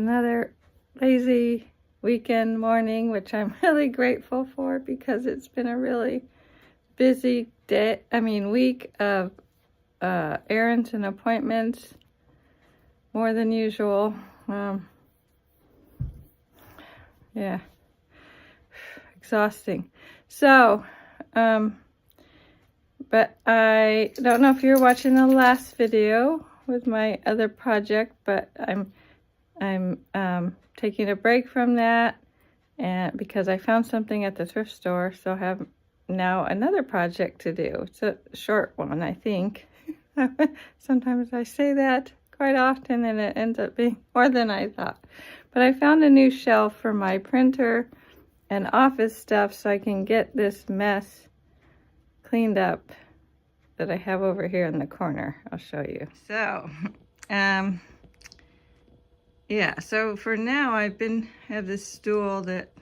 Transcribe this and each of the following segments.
another lazy weekend morning, which I'm really grateful for because it's been a really busy week of errands and appointments, more than usual. Yeah, exhausting. So, but I don't know if you're watching the last video with my other project, but I'm taking a break from that, and because I found something at the thrift store, so I have now another project to do. It's a short one, I think. Sometimes I say that quite often and it ends up being more than I thought. But I found a new shelf for my printer and office stuff so I can get this mess cleaned up that I have over here in the corner. I'll show you. So, yeah, so for now I have this stool that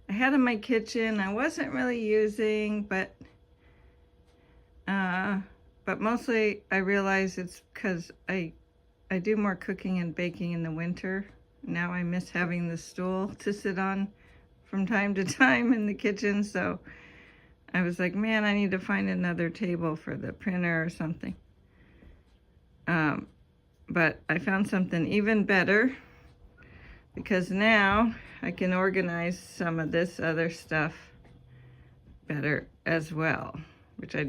I had in my kitchen. I wasn't really using, but mostly I realize it's because I do more cooking and baking in the winter. Now I miss having the stool to sit on from time to time in the kitchen, so I was like, man, I need to find another table for the printer or something. But I found something even better, because now I can organize some of this other stuff better as well, which I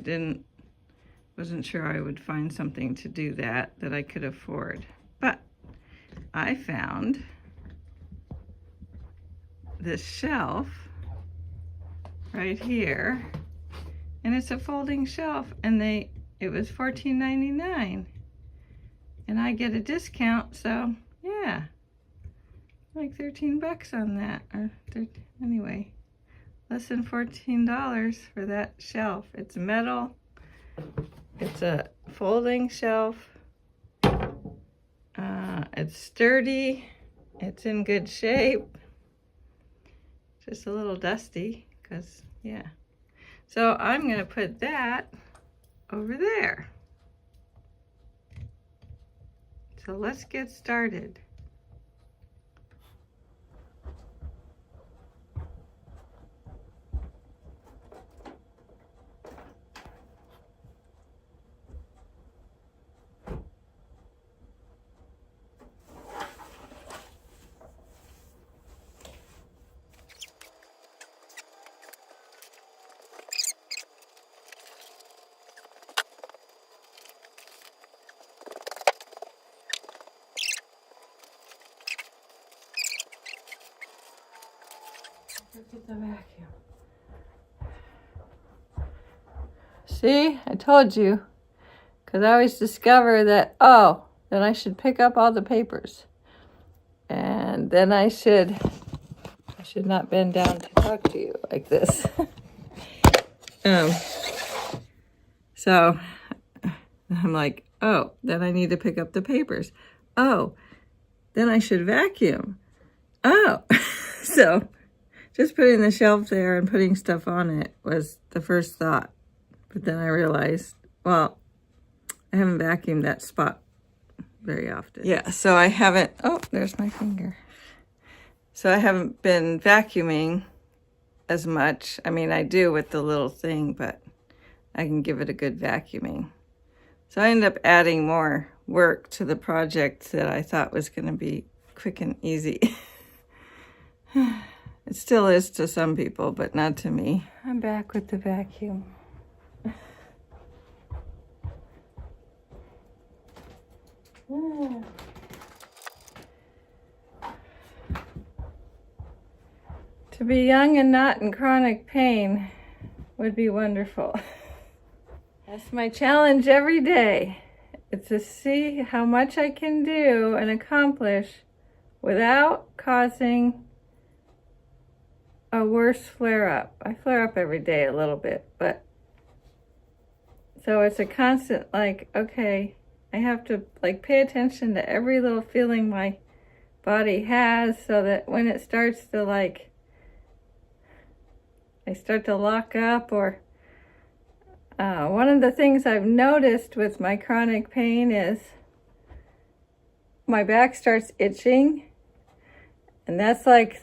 wasn't sure I would find something to do that I could afford. But I found this shelf right here, and it's a folding shelf, and it was $14.99, and I get a discount, so yeah, like 13 bucks on that, or anyway, less than $14 for that shelf. It's metal, it's a folding shelf, it's sturdy, it's in good shape, just a little dusty, because yeah. So I'm going to put that over there. So let's get started. Get the vacuum. See, I told you, because I always discover that, then I should pick up all the papers, and then I should not bend down to talk to you like this. So I'm like, then I need to pick up the papers. Then I should vacuum. So just putting the shelf there and putting stuff on it was the first thought. But then I realized, I haven't vacuumed that spot very often. Yeah, so I haven't, there's my finger. So I haven't been vacuuming as much. I mean, I do with the little thing, but I can give it a good vacuuming. So I ended up adding more work to the project that I thought was going to be quick and easy. It still is to some people, but not to me. I'm back with the vacuum. To be young and not in chronic pain would be wonderful. That's my challenge every day. It's to see how much I can do and accomplish without causing a worse flare-up. I flare up every day a little bit, but so it's a constant, okay, I have to pay attention to every little feeling my body has, so that when it starts to I start to lock up, or one of the things I've noticed with my chronic pain is my back starts itching, And that's like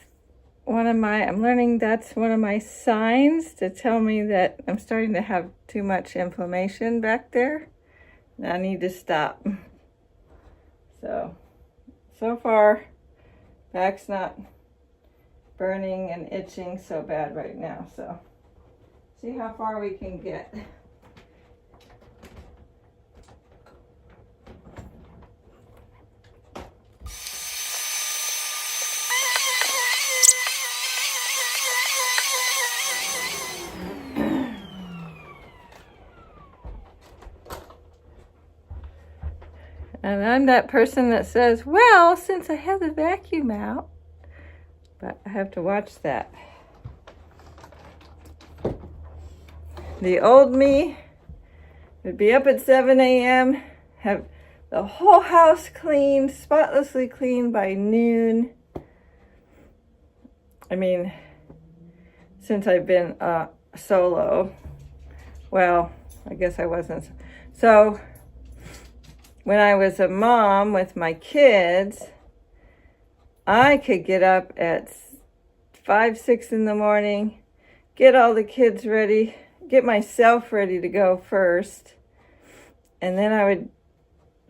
I'm learning that's one of my signs to tell me that I'm starting to have too much inflammation back there. And I need to stop. So far, back's not burning and itching so bad right now. So, see how far we can get. And I'm that person that says, well, since I have the vacuum out, but I have to watch that. The old me would be up at 7 a.m., have the whole house clean, spotlessly clean by noon. I mean, since I've been solo, well, I guess I wasn't. So, when I was a mom with my kids, I could get up at 5, 6 in the morning, get all the kids ready, get myself ready to go first, and then I would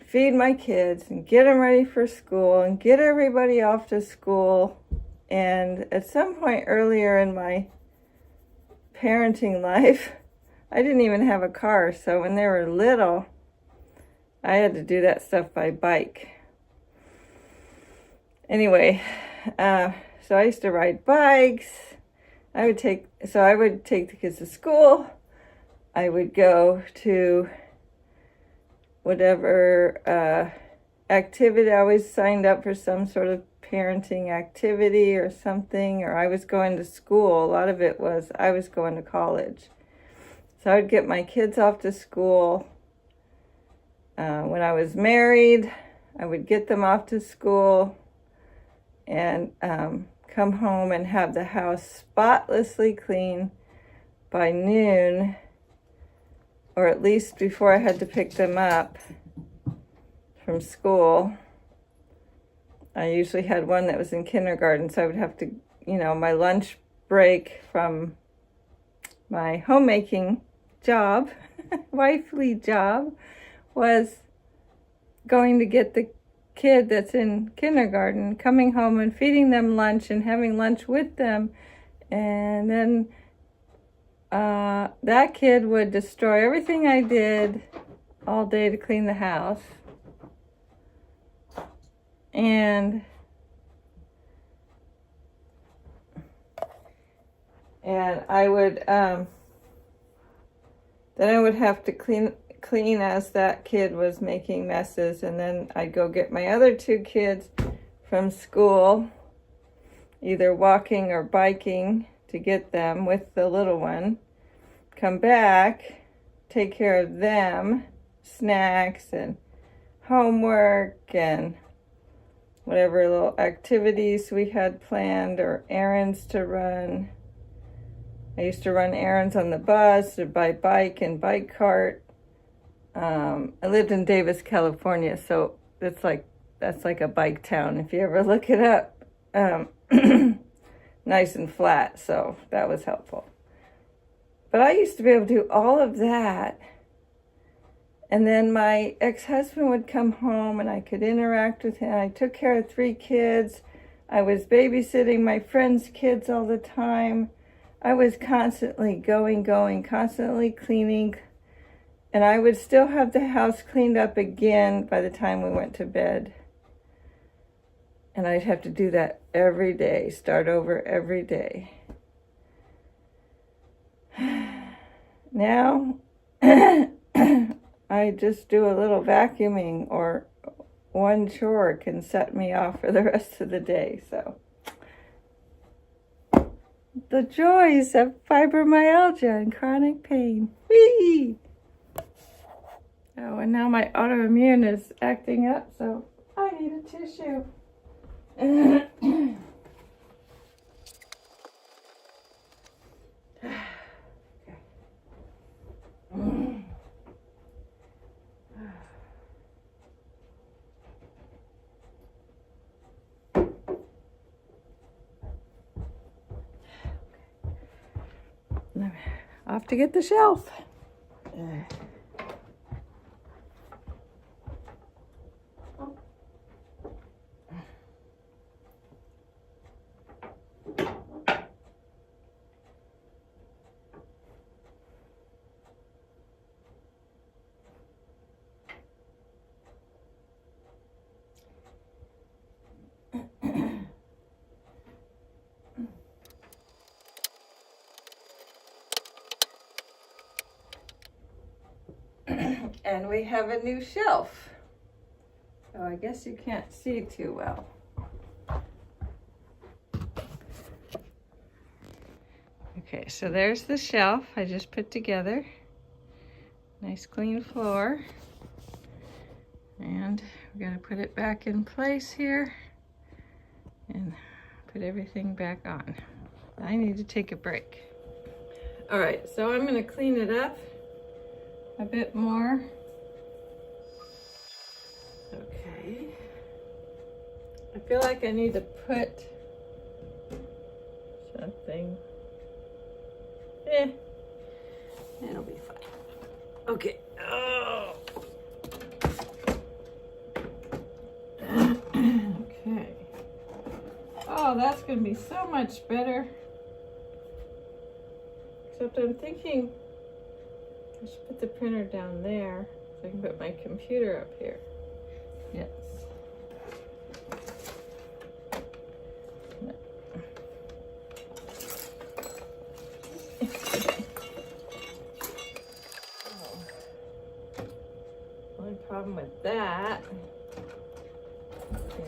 feed my kids and get them ready for school and get everybody off to school. And at some point earlier in my parenting life, I didn't even have a car, so when they were little, I had to do that stuff by bike. Anyway, so I used to ride bikes. I would take the kids to school. I would go to whatever activity. I always signed up for some sort of parenting activity or something, or I was going to school. A lot of it was I was going to college. So I would get my kids off to school. When I was married, I would get them off to school and come home and have the house spotlessly clean by noon, or at least before I had to pick them up from school. I usually had one that was in kindergarten, so I would have to, my lunch break from my homemaking job, wifely job, was going to get the kid that's in kindergarten, coming home and feeding them lunch and having lunch with them. And then that kid would destroy everything I did all day to clean the house. And I would, then I would have to clean as that kid was making messes, and then I'd go get my other 2 kids from school, either walking or biking to get them with the little one, come back, take care of them, snacks and homework and whatever little activities we had planned or errands to run. I used to run errands on the bus or by bike and bike cart. I lived in Davis, California, so that's like a bike town if you ever look it up. Nice and flat, so that was helpful. But I used to be able to do all of that, and then my ex-husband would come home and I could interact with him. I took care of 3 kids. I was babysitting my friends' kids all the time. I was constantly going, constantly cleaning. And I would still have the house cleaned up again by the time we went to bed. And I'd have to do that every day, start over every day. Now, I just do a little vacuuming, or one chore can set me off for the rest of the day. So, the joys of fibromyalgia and chronic pain. Whee! Oh, and now my autoimmune is acting up, so I need a tissue. off to get the shelf. And we have a new shelf. So I guess you can't see too well. Okay, so there's the shelf I just put together. Nice clean floor. And we're gonna put it back in place here and put everything back on. I need to take a break. All right, so I'm gonna clean it up a bit more. Okay. I feel like I need to put something. It'll be fine. Okay. Oh. Okay. Oh, that's gonna be so much better. Except I'm thinking I should put the printer down there so I can put my computer up here. Yes. Only problem with that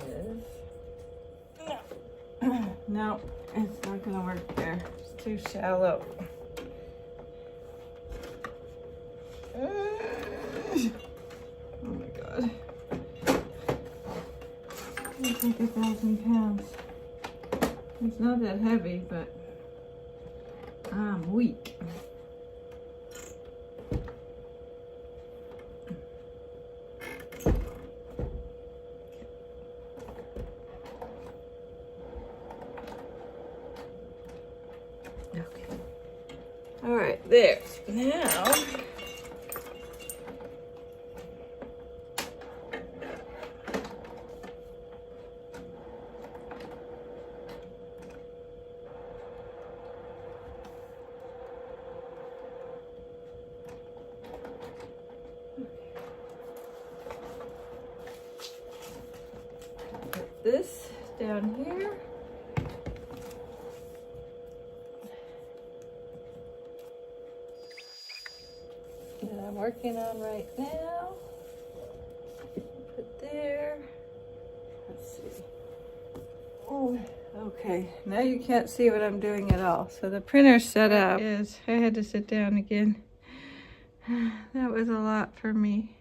is no, it's not gonna work there. It's too shallow. Oh my god. It's like 1,000 pounds. It's not that heavy, but I'm weak. Okay. All right, there. Now, put this down here. That I'm working on right now. Put there. Let's see. Oh, okay. Now you can't see what I'm doing at all. So the printer setup is, I had to sit down again. That was a lot for me.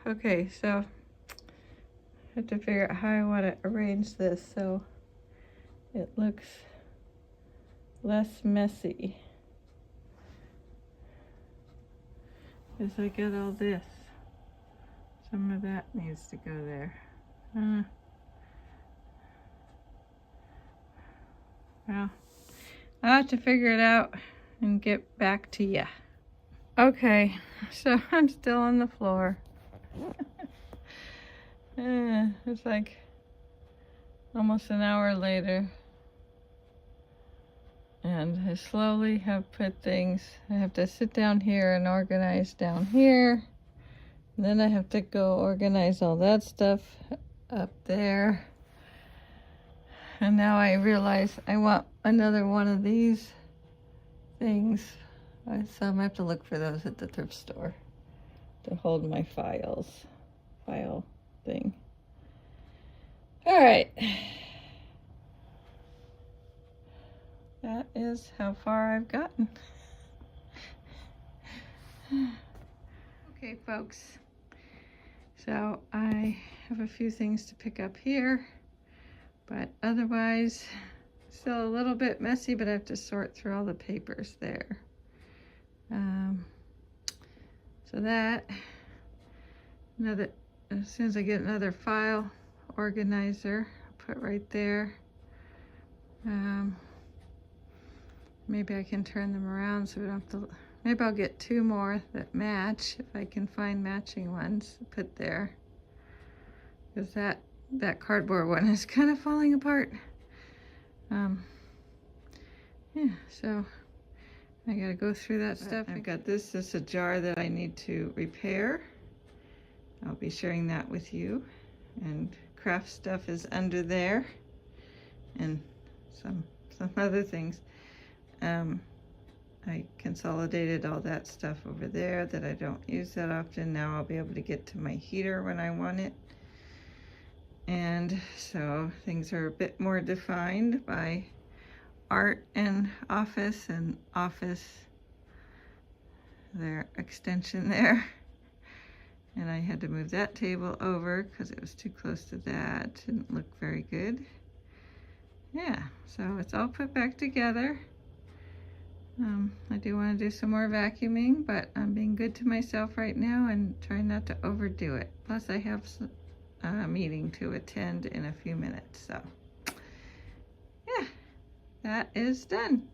Okay, so I have to figure out how I want to arrange this so it looks less messy. Because I got all this. Some of that needs to go there. Well, I'll have to figure it out and get back to ya. Okay, so I'm still on the floor. It's like almost an hour later. And I slowly have put things, I have to sit down here and organize down here. And then I have to go organize all that stuff up there. And now I realize I want another one of these things. So I'm gonna have to look for those at the thrift store to hold my file thing. All right. That is how far I've gotten. Okay, folks. So I have a few things to pick up here, but otherwise still a little bit messy, but I have to sort through all the papers there. So that, as soon as I get another file organizer, I'll put right there. Maybe I can turn them around so we don't have to, maybe I'll get 2 more that match if I can find matching ones to put there. Because that cardboard one is kind of falling apart. Yeah, so I gotta go through that stuff. I got this is a jar that I need to repair. I'll be sharing that with you. And craft stuff is under there, and some other things. I consolidated all that stuff over there that I don't use that often. Now I'll be able to get to my heater when I want it. And so things are a bit more defined by art and office, their extension there. And I had to move that table over because it was too close to that. Didn't look very good. Yeah, so it's all put back together. I do want to do some more vacuuming, but I'm being good to myself right now and trying not to overdo it. Plus I have a meeting to attend in a few minutes, so yeah, that is done.